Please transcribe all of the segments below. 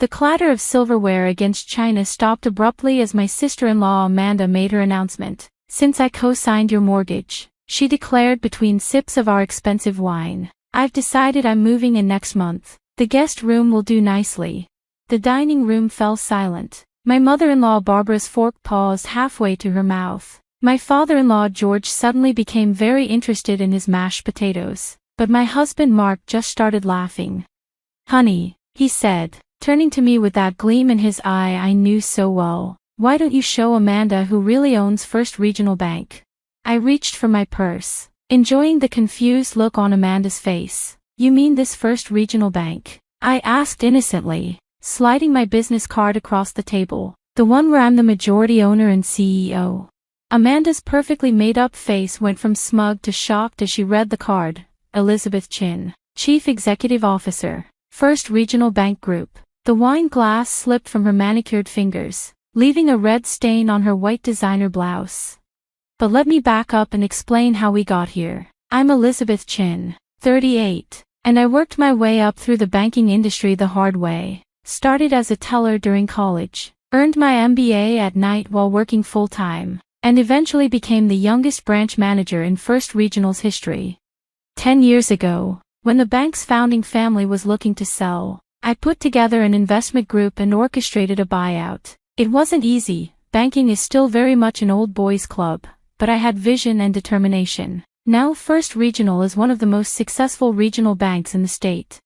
The clatter of silverware against china stopped abruptly as my sister-in-law Amanda made her announcement. "Since I co-signed your mortgage," she declared between sips of our expensive wine, "I've decided I'm moving in next month. The guest room will do nicely." The dining room fell silent. My mother-in-law Barbara's fork paused halfway to her mouth. My father-in-law George suddenly became very interested in his mashed potatoes, but my husband Mark just started laughing. "Honey," he said, turning to me with that gleam in his eye I knew so well, "why don't you show Amanda who really owns First Regional Bank?" I reached for my purse, enjoying the confused look on Amanda's face. "You mean this First Regional Bank?" I asked innocently, sliding my business card across the table. "The one where I'm the majority owner and CEO." Amanda's perfectly made-up face went from smug to shocked as she read the card. Elizabeth Chin, Chief Executive Officer, First Regional Bank Group. The wine glass slipped from her manicured fingers, leaving a red stain on her white designer blouse. But let me back up and explain how we got here. I'm Elizabeth Chin, 38, and I worked my way up through the banking industry the hard way. Started as a teller during college, earned my MBA at night while working full-time, and eventually became the youngest branch manager in First Regional's history. 10 years ago, when the bank's founding family was looking to sell, I put together an investment group and orchestrated a buyout. It wasn't easy, banking is still very much an old boys club, but I had vision and determination. Now First Regional is one of the most successful regional banks in the state.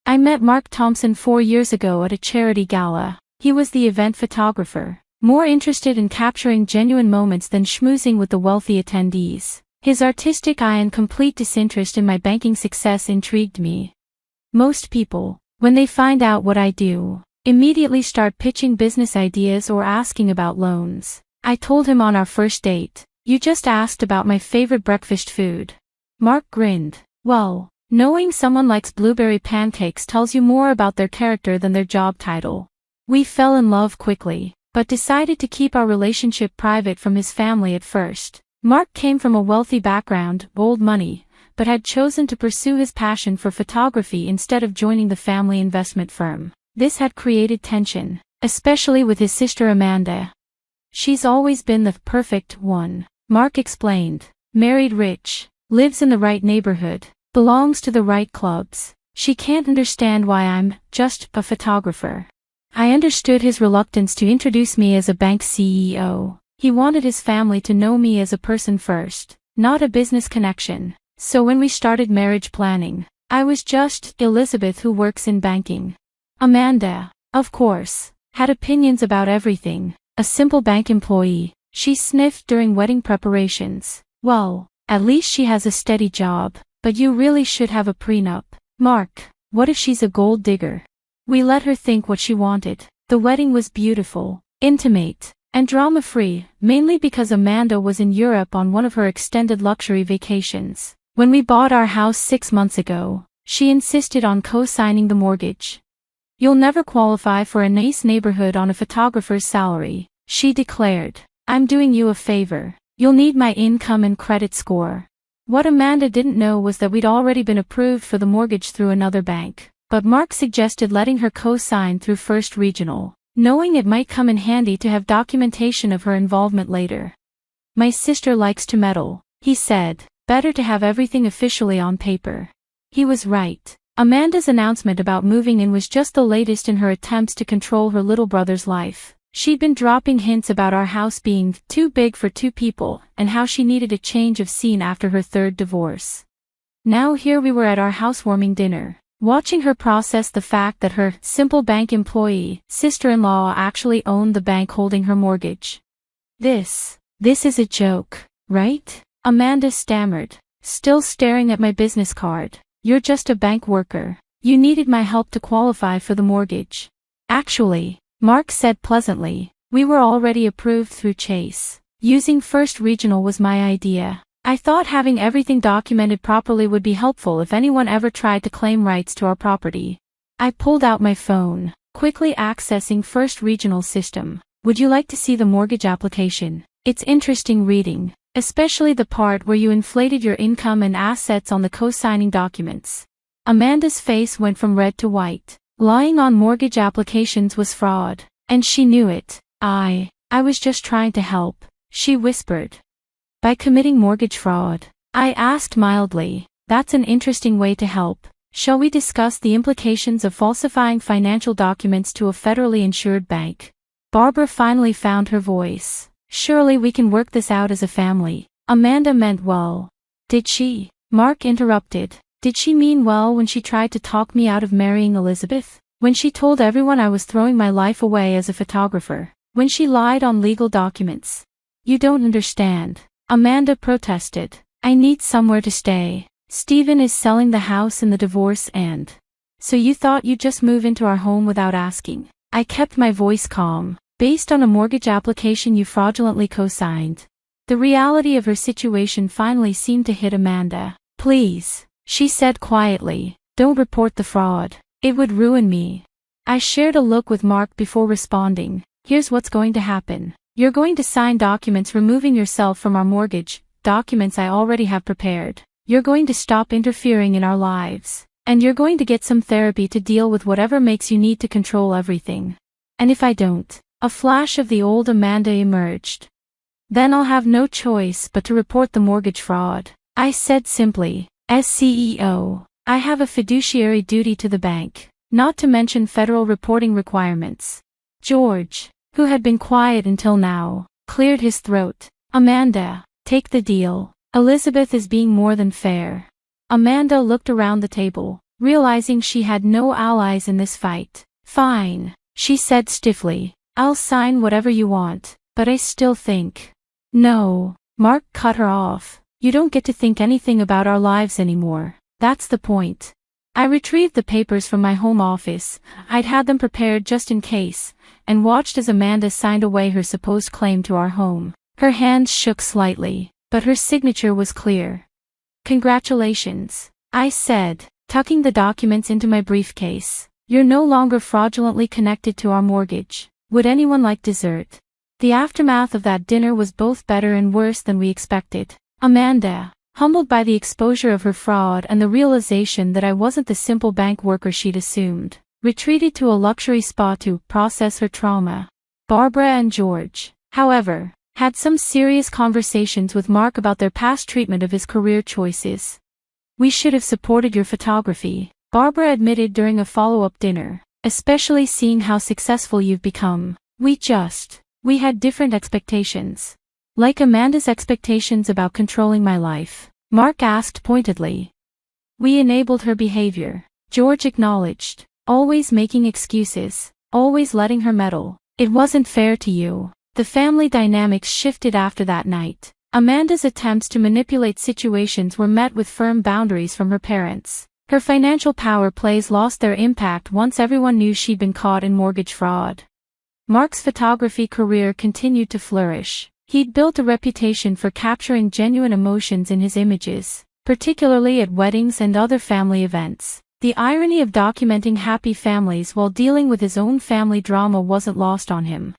I met Mark Thompson 4 years ago at a charity gala. He was the event photographer, more interested in capturing genuine moments than schmoozing with the wealthy attendees. His artistic eye and complete disinterest in my banking success intrigued me. Most people, when they find out what I do, immediately start pitching business ideas or asking about loans. I told him on our first date, "You just asked about my favorite breakfast food." Mark grinned. "Well, knowing someone likes blueberry pancakes tells you more about their character than their job title." We fell in love quickly, but decided to keep our relationship private from his family at first. Mark came from a wealthy background, old money, but had chosen to pursue his passion for photography instead of joining the family investment firm. This had created tension, especially with his sister Amanda. "She's always been the perfect one," Mark explained. "Married rich, lives in the right neighborhood, belongs to the right clubs. She can't understand why I'm just a photographer." I understood his reluctance to introduce me as a bank CEO. He wanted his family to know me as a person first, not a business connection. So when we started marriage planning, I was just Elizabeth who works in banking. Amanda, of course, had opinions about everything. A simple bank employee, she sniffed during wedding preparations. "Well, at least she has a steady job, but you really should have a prenup." "Mark, what if she's a gold digger?" We let her think what she wanted. The wedding was beautiful, intimate, and drama-free, mainly because Amanda was in Europe on one of her extended luxury vacations. When we bought our house 6 months ago, she insisted on co-signing the mortgage. "You'll never qualify for a nice neighborhood on a photographer's salary," she declared. "I'm doing you a favor. You'll need my income and credit score." What Amanda didn't know was that we'd already been approved for the mortgage through another bank, but Mark suggested letting her co-sign through First Regional, knowing it might come in handy to have documentation of her involvement later. "My sister likes to meddle," he said. "Better to have everything officially on paper." He was right. Amanda's announcement about moving in was just the latest in her attempts to control her little brother's life. She'd been dropping hints about our house being too big for 2 people and how she needed a change of scene after her 3rd divorce. Now here we were at our housewarming dinner, watching her process the fact that her simple bank employee sister-in-law actually owned the bank holding her mortgage. This is a joke, right?" Amanda stammered, still staring at my business card. "You're just a bank worker. You needed my help to qualify for the mortgage." "Actually," Mark said pleasantly, "we were already approved through Chase. Using First Regional was my idea. I thought having everything documented properly would be helpful if anyone ever tried to claim rights to our property." I pulled out my phone, quickly accessing First Regional's system. "Would you like to see the mortgage application? It's interesting reading, especially the part where you inflated your income and assets on the co-signing documents." Amanda's face went from red to white. Lying on mortgage applications was fraud, and she knew it. I was just trying to help, she whispered. By committing mortgage fraud? I asked mildly. That's an interesting way to help. Shall we discuss the implications of falsifying financial documents to a federally insured bank? Barbara finally found her voice. Surely we can work this out as a family. Amanda meant well. Did she? Mark interrupted. Did she mean well when she tried to talk me out of marrying Elizabeth? When she told everyone I was throwing my life away as a photographer? When she lied on legal documents? You don't understand. Amanda protested. I need somewhere to stay. Stephen is selling the house in the divorce and... So you thought you'd just move into our home without asking? I kept my voice calm. Based on a mortgage application you fraudulently co-signed. The reality of her situation finally seemed to hit Amanda. Please, she said quietly, don't report the fraud. It would ruin me. I shared a look with Mark before responding. Here's what's going to happen. You're going to sign documents removing yourself from our mortgage, documents I already have prepared. You're going to stop interfering in our lives. And you're going to get some therapy to deal with whatever makes you need to control everything. And if I don't, a flash of the old Amanda emerged. Then I'll have no choice but to report the mortgage fraud. I said simply, as CEO, I have a fiduciary duty to the bank, not to mention federal reporting requirements. George, who had been quiet until now, cleared his throat. Amanda, take the deal. Elizabeth is being more than fair. Amanda looked around the table, realizing she had no allies in this fight. Fine, she said stiffly. I'll sign whatever you want, but I still think. No, Mark cut her off. You don't get to think anything about our lives anymore. That's the point. I retrieved the papers from my home office. I'd had them prepared just in case, and watched as Amanda signed away her supposed claim to our home. Her hands shook slightly, but her signature was clear. Congratulations, I said, tucking the documents into my briefcase. You're no longer fraudulently connected to our mortgage. Would anyone like dessert? The aftermath of that dinner was both better and worse than we expected. Amanda, humbled by the exposure of her fraud and the realization that I wasn't the simple bank worker she'd assumed, retreated to a luxury spa to process her trauma. Barbara and George, however, had some serious conversations with Mark about their past treatment of his career choices. We should have supported your photography, Barbara admitted during a follow-up dinner, especially seeing how successful you've become. We had different expectations. Like Amanda's expectations about controlling my life, Mark asked pointedly. We enabled her behavior, George acknowledged, always making excuses, always letting her meddle. It wasn't fair to you. The family dynamics shifted after that night. Amanda's attempts to manipulate situations were met with firm boundaries from her parents. Her financial power plays lost their impact once everyone knew she'd been caught in mortgage fraud. Mark's photography career continued to flourish. He'd built a reputation for capturing genuine emotions in his images, particularly at weddings and other family events. The irony of documenting happy families while dealing with his own family drama wasn't lost on him.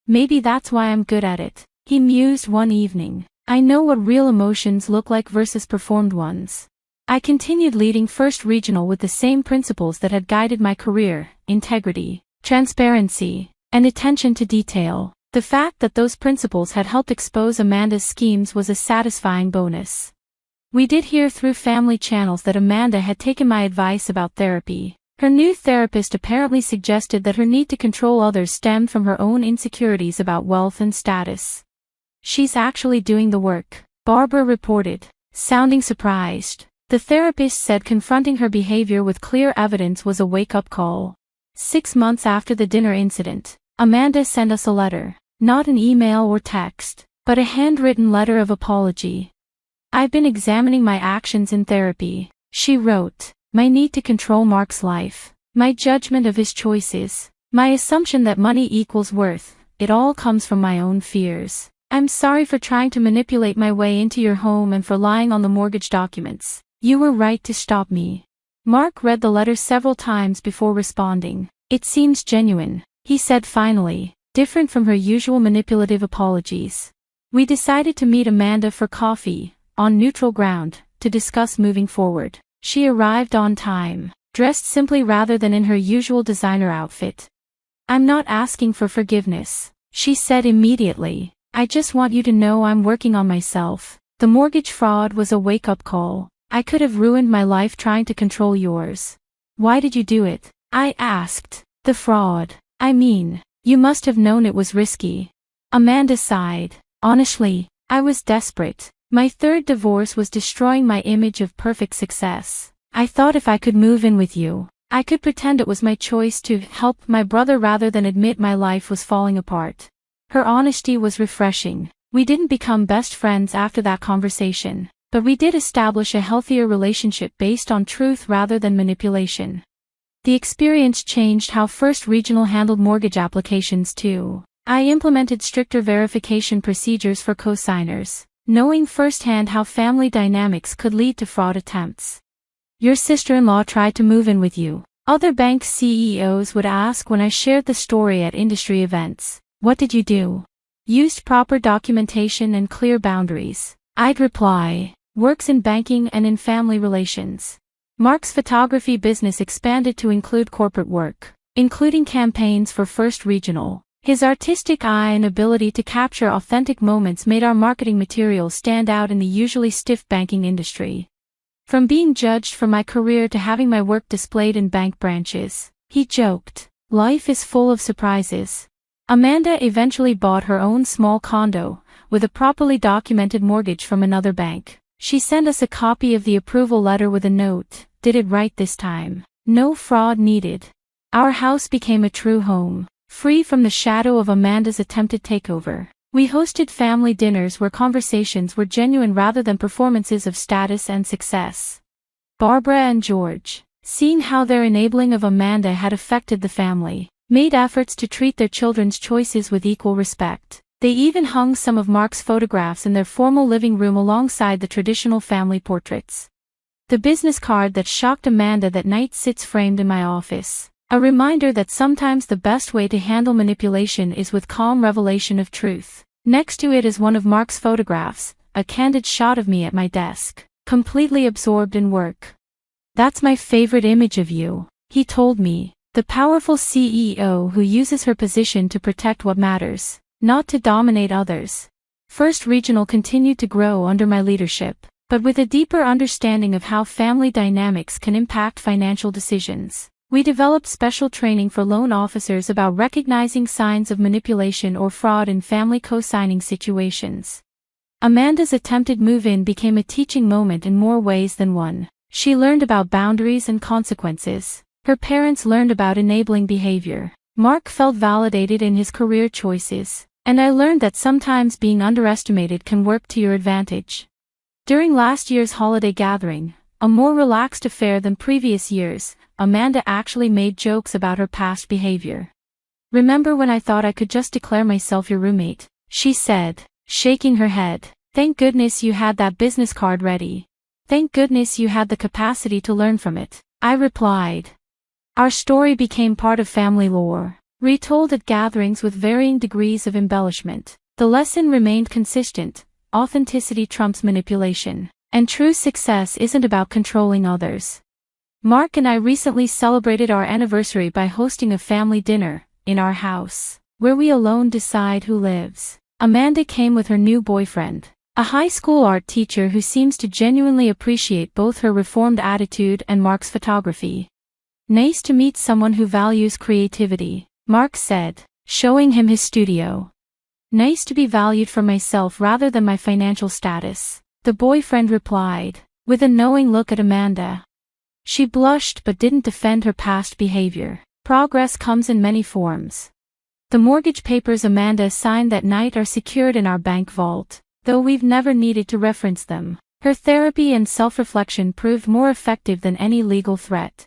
Maybe that's why I'm good at it, he mused one evening. I know what real emotions look like versus performed ones. I continued leading First Regional with the same principles that had guided my career: integrity, transparency, and attention to detail. The fact that those principles had helped expose Amanda's schemes was a satisfying bonus. We did hear through family channels that Amanda had taken my advice about therapy. Her new therapist apparently suggested that her need to control others stemmed from her own insecurities about wealth and status. She's actually doing the work, Barbara reported, sounding surprised. The therapist said confronting her behavior with clear evidence was a wake-up call. 6 months after the dinner incident, Amanda sent us a letter, not an email or text, but a handwritten letter of apology. I've been examining my actions in therapy, she wrote. My need to control Mark's life, my judgment of his choices, my assumption that money equals worth, it all comes from my own fears. I'm sorry for trying to manipulate my way into your home and for lying on the mortgage documents. You were right to stop me. Mark read the letter several times before responding. It seems genuine, he said finally, different from her usual manipulative apologies. We decided to meet Amanda for coffee, on neutral ground, to discuss moving forward. She arrived on time, dressed simply rather than in her usual designer outfit. "I'm not asking for forgiveness," she said immediately. "I just want you to know I'm working on myself. The mortgage fraud was a wake-up call. I could have ruined my life trying to control yours." "Why did you do it?" I asked. "The fraud. I mean, you must have known it was risky." Amanda sighed. "Honestly, I was desperate. My third divorce was destroying my image of perfect success. I thought if I could move in with you, I could pretend it was my choice to help my brother rather than admit my life was falling apart." Her honesty was refreshing. We didn't become best friends after that conversation, but we did establish a healthier relationship based on truth rather than manipulation. The experience changed how First Regional handled mortgage applications too. I implemented stricter verification procedures for co-signers, knowing firsthand how family dynamics could lead to fraud attempts. "Your sister-in-law tried to move in with you," other bank CEOs would ask when I shared the story at industry events. "What did you do?" "Used proper documentation and clear boundaries," I'd reply. "Works in banking and in family relations." Mark's photography business expanded to include corporate work, including campaigns for First Regional. His artistic eye and ability to capture authentic moments made our marketing materials stand out in the usually stiff banking industry. From being judged for my career to having my work displayed in bank branches, he joked, "Life is full of surprises." Amanda eventually bought her own small condo, with a properly documented mortgage from another bank. She sent us a copy of the approval letter with a note, "Did it right this time. No fraud needed." Our house became a true home, free from the shadow of Amanda's attempted takeover. We hosted family dinners where conversations were genuine rather than performances of status and success. Barbara and George, seeing how their enabling of Amanda had affected the family, made efforts to treat their children's choices with equal respect. They even hung some of Mark's photographs in their formal living room alongside the traditional family portraits. The business card that shocked Amanda that night sits framed in my office, a reminder that sometimes the best way to handle manipulation is with calm revelation of truth. Next to it is one of Mark's photographs, a candid shot of me at my desk, completely absorbed in work. "That's my favorite image of you," he told me. "The powerful CEO who uses her position to protect what matters, not to dominate others." First Regional continued to grow under my leadership, but with a deeper understanding of how family dynamics can impact financial decisions. We developed special training for loan officers about recognizing signs of manipulation or fraud in family co-signing situations. Amanda's attempted move-in became a teaching moment in more ways than one. She learned about boundaries and consequences. Her parents learned about enabling behavior. Mark felt validated in his career choices, and I learned that sometimes being underestimated can work to your advantage. During last year's holiday gathering, a more relaxed affair than previous years, Amanda actually made jokes about her past behavior. "Remember when I thought I could just declare myself your roommate?" she said, shaking her head. "Thank goodness you had that business card ready. Thank goodness you had the capacity to learn from it," I replied. Our story became part of family lore, retold at gatherings with varying degrees of embellishment. The lesson remained consistent: authenticity trumps manipulation, and true success isn't about controlling others. Mark and I recently celebrated our anniversary by hosting a family dinner in our house, where we alone decide who lives. Amanda came with her new boyfriend, a high school art teacher who seems to genuinely appreciate both her reformed attitude and Mark's photography. "Nice to meet someone who values creativity," Mark said, showing him his studio. "Nice to be valued for myself rather than my financial status," the boyfriend replied, with a knowing look at Amanda. She blushed but didn't defend her past behavior. Progress comes in many forms. The mortgage papers Amanda signed that night are secured in our bank vault, though we've never needed to reference them. Her therapy and self-reflection proved more effective than any legal threat.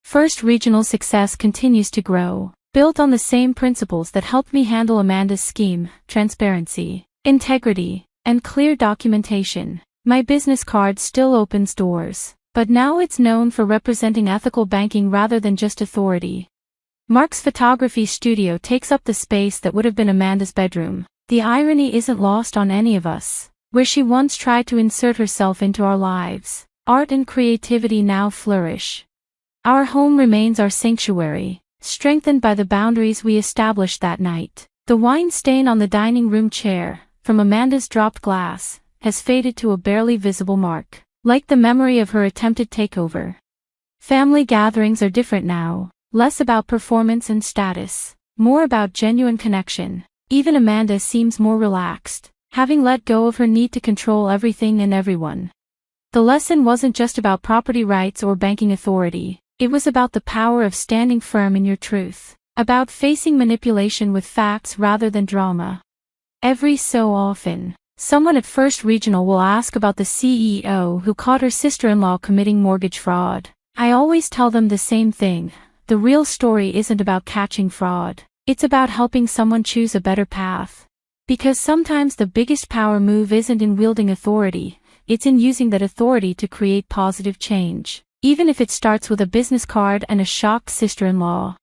First Regional success continues to grow, built on the same principles that helped me handle Amanda's scheme: transparency, integrity, and clear documentation. My business card still opens doors, but now it's known for representing ethical banking rather than just authority. Mark's photography studio takes up the space that would have been Amanda's bedroom. The irony isn't lost on any of us. Where she once tried to insert herself into our lives, art and creativity now flourish. Our home remains our sanctuary, strengthened by the boundaries we established that night. The wine stain on the dining room chair, from Amanda's dropped glass, has faded to a barely visible mark, like the memory of her attempted takeover. Family gatherings are different now, less about performance and status, more about genuine connection. Even Amanda seems more relaxed, having let go of her need to control everything and everyone. The lesson wasn't just about property rights or banking authority, it was about the power of standing firm in your truth, about facing manipulation with facts rather than drama. Every so often, someone at First Regional will ask about the CEO who caught her sister-in-law committing mortgage fraud. I always tell them the same thing: the real story isn't about catching fraud, it's about helping someone choose a better path. Because sometimes the biggest power move isn't in wielding authority, it's in using that authority to create positive change, even if it starts with a business card and a shocked sister-in-law.